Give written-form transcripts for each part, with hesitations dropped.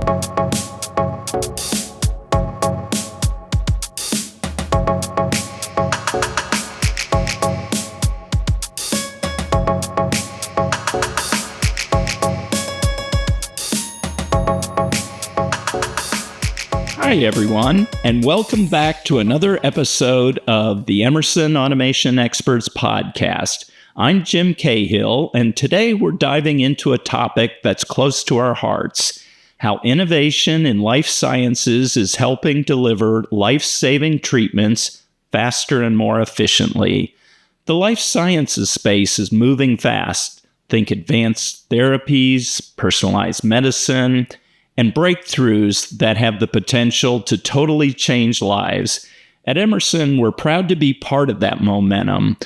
Hi, everyone, and welcome back to another episode of the Emerson Automation Experts podcast. I'm Jim Cahill, and today we're diving into a topic that's close to our hearts: how innovation in life sciences is helping deliver life-saving treatments faster and more efficiently. The life sciences space is moving fast. Think advanced therapies, personalized medicine, and breakthroughs that have the potential to totally change lives. At Emerson, we're proud to be part of that momentum.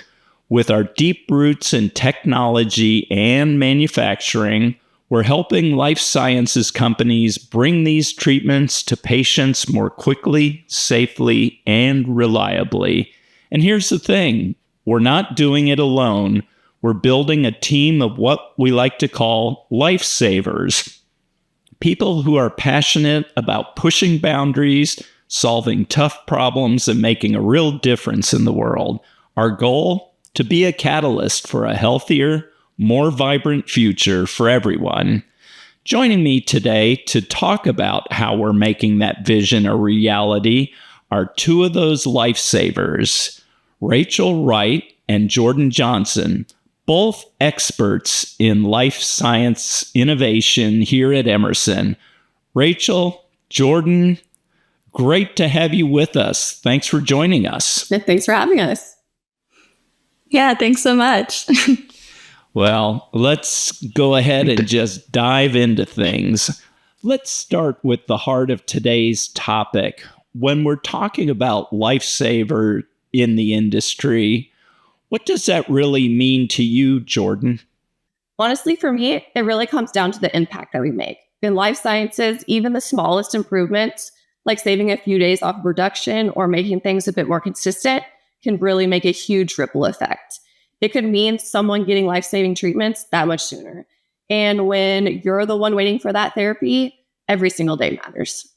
With our deep roots in technology and manufacturing, we're helping life sciences companies bring these treatments to patients more quickly, safely, and reliably. And here's the thing, we're not doing it alone. We're building a team of what we like to call life savers. People who are passionate about pushing boundaries, solving tough problems, and making a real difference in the world. Our goal? To be a catalyst for a healthier, more vibrant future for everyone. Joining me today to talk about how we're making that vision a reality are two of those lifesavers, Rachel Wright and Jordan Johnson, both experts in life science innovation here at Emerson. Rachel, Jordan, great to have you with us. Thanks for joining us. Thanks for having us. Yeah, thanks so much. Well, let's go ahead and just dive into things. Let's start with the heart of today's topic. When we're talking about lifesaver in the industry, what does that really mean to you, Jordan? Honestly, for me, it really comes down to the impact that we make. In life sciences, even the smallest improvements, like saving a few days off production or making things a bit more consistent, can really make a huge ripple effect. It could mean someone getting life-saving treatments that much sooner. And when you're the one waiting for that therapy, every single day matters.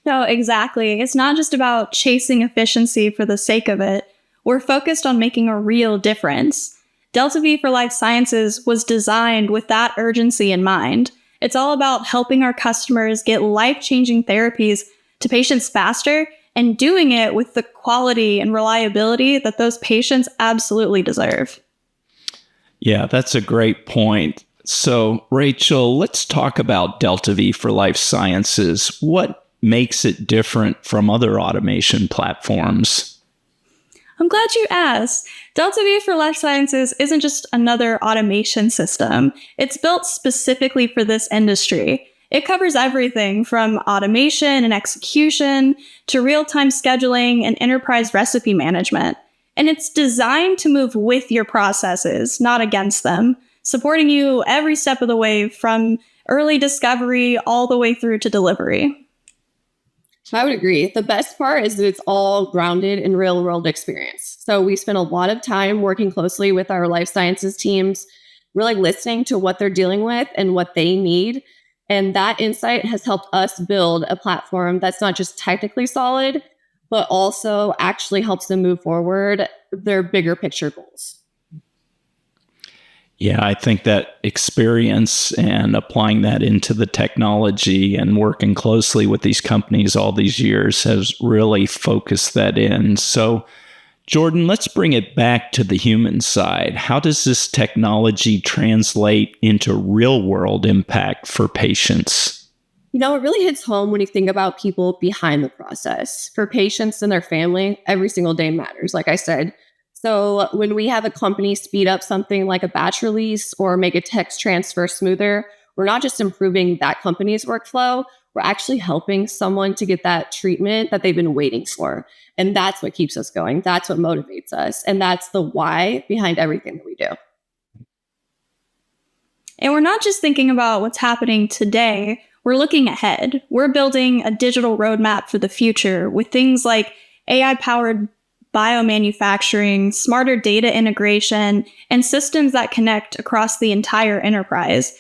No, exactly. It's not just about chasing efficiency for the sake of it. We're focused on making a real difference. Delta V for Life Sciences was designed with that urgency in mind. It's all about helping our customers get life-changing therapies to patients faster and doing it with the quality and reliability that those patients absolutely deserve. Yeah, that's a great point. So, Rachel, let's talk about Delta V for Life Sciences. What makes it different from other automation platforms? I'm glad you asked. Delta V for Life Sciences isn't just another automation system. It's built specifically for this industry. It covers everything from automation and execution to real-time scheduling and enterprise recipe management. And it's designed to move with your processes, not against them, supporting you every step of the way from early discovery all the way through to delivery. I would agree. The best part is that it's all grounded in real world experience. So we spend a lot of time working closely with our life sciences teams, really listening to what they're dealing with and what they need. And that insight has helped us build a platform that's not just technically solid, but also actually helps them move forward their bigger picture goals. Yeah, I think that experience and applying that into the technology and working closely with these companies all these years has really focused that in. So, Jordan, let's bring it back to the human side. How does this technology translate into real-world impact for patients? You know, it really hits home when you think about people behind the process. For patients and their family, every single day matters, like I said. So when we have a company speed up something like a batch release or make a text transfer smoother, we're not just improving that company's workflow, we're actually helping someone to get that treatment that they've been waiting for. And that's what keeps us going. That's what motivates us. And that's the why behind everything that we do. And we're not just thinking about what's happening today, we're looking ahead. We're building a digital roadmap for the future with things like AI-powered biomanufacturing, smarter data integration, and systems that connect across the entire enterprise.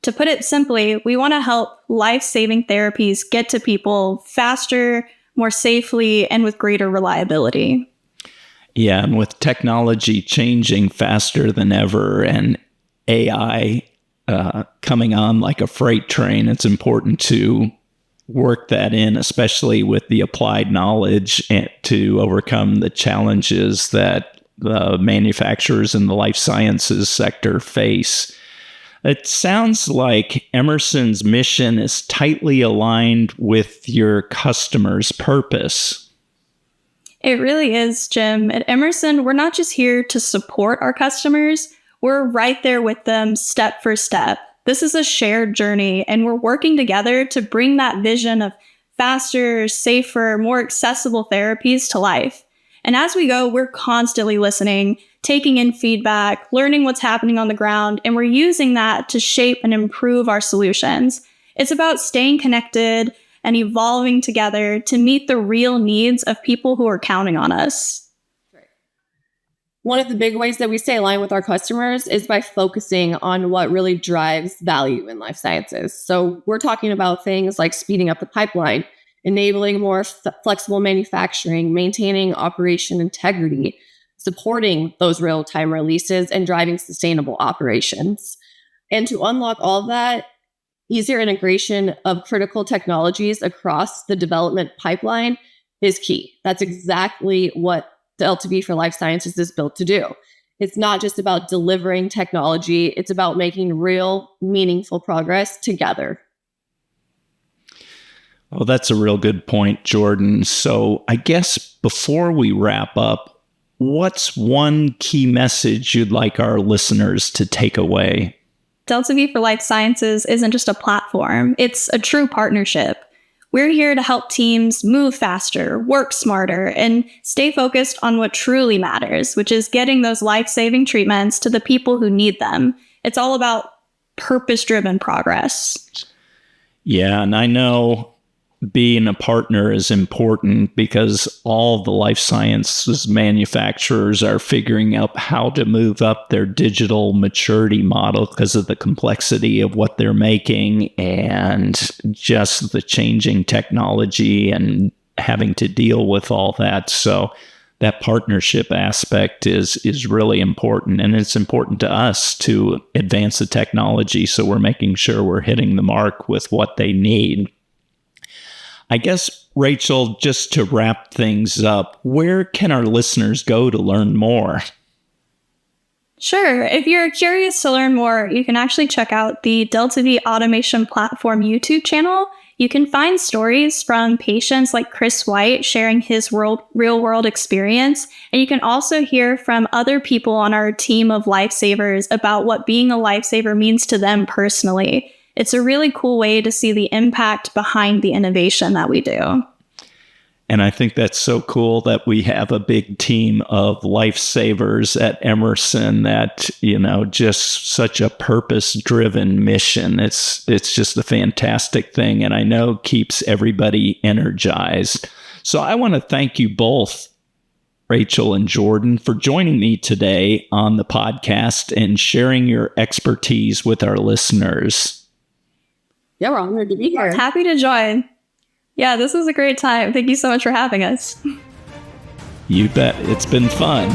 To put it simply, we want to help life-saving therapies get to people faster, more safely, and with greater reliability. Yeah, and with technology changing faster than ever and AI coming on like a freight train, it's important to work that in, especially with the applied knowledge and to overcome the challenges that the manufacturers in the life sciences sector face. It sounds like Emerson's mission is tightly aligned with your customer's purpose. It really is, Jim. At Emerson, we're not just here to support our customers, we're right there with them step for step. This is a shared journey, and we're working together to bring that vision of faster, safer, more accessible therapies to life. And as we go, we're constantly listening, taking in feedback, learning what's happening on the ground, and we're using that to shape and improve our solutions. It's about staying connected and evolving together to meet the real needs of people who are counting on us. One of the big ways that we stay aligned with our customers is by focusing on what really drives value in life sciences. So we're talking about things like speeding up the pipeline, enabling more flexible manufacturing, maintaining operation integrity, supporting those real-time releases, and driving sustainable operations. And to unlock all of that, easier integration of critical technologies across the development pipeline is key. That's exactly what the LTV for Life Sciences is built to do. It's not just about delivering technology, it's about making real, meaningful progress together. Well, that's a real good point, Jordan. So I guess before we wrap up, what's one key message you'd like our listeners to take away? Delta V for Life Sciences isn't just a platform, it's a true partnership. We're here to help teams move faster, work smarter, and stay focused on what truly matters, which is getting those life-saving treatments to the people who need them. It's all about purpose-driven progress. Yeah, and I know being a partner is important because all the life sciences manufacturers are figuring out how to move up their digital maturity model because of the complexity of what they're making and just the changing technology and having to deal with all that. So that partnership aspect is really important, and it's important to us to advance the technology so we're making sure we're hitting the mark with what they need. I guess, Rachel, just to wrap things up, where can our listeners go to learn more? Sure. If you're curious to learn more, you can actually check out the Delta V Automation Platform YouTube channel. You can find stories from patients like Chris Wright sharing his real-world experience. And you can also hear from other people on our team of lifesavers about what being a lifesaver means to them personally. It's a really cool way to see the impact behind the innovation that we do. And I think that's so cool that we have a big team of lifesavers at Emerson that, just such a purpose-driven mission. It's just a fantastic thing, and I know keeps everybody energized. So I want to thank you both, Rachel and Jordan, for joining me today on the podcast and sharing your expertise with our listeners. Yeah, we're honored to be here. Happy to join. Yeah, this was a great time. Thank you so much for having us. You bet. It's been fun.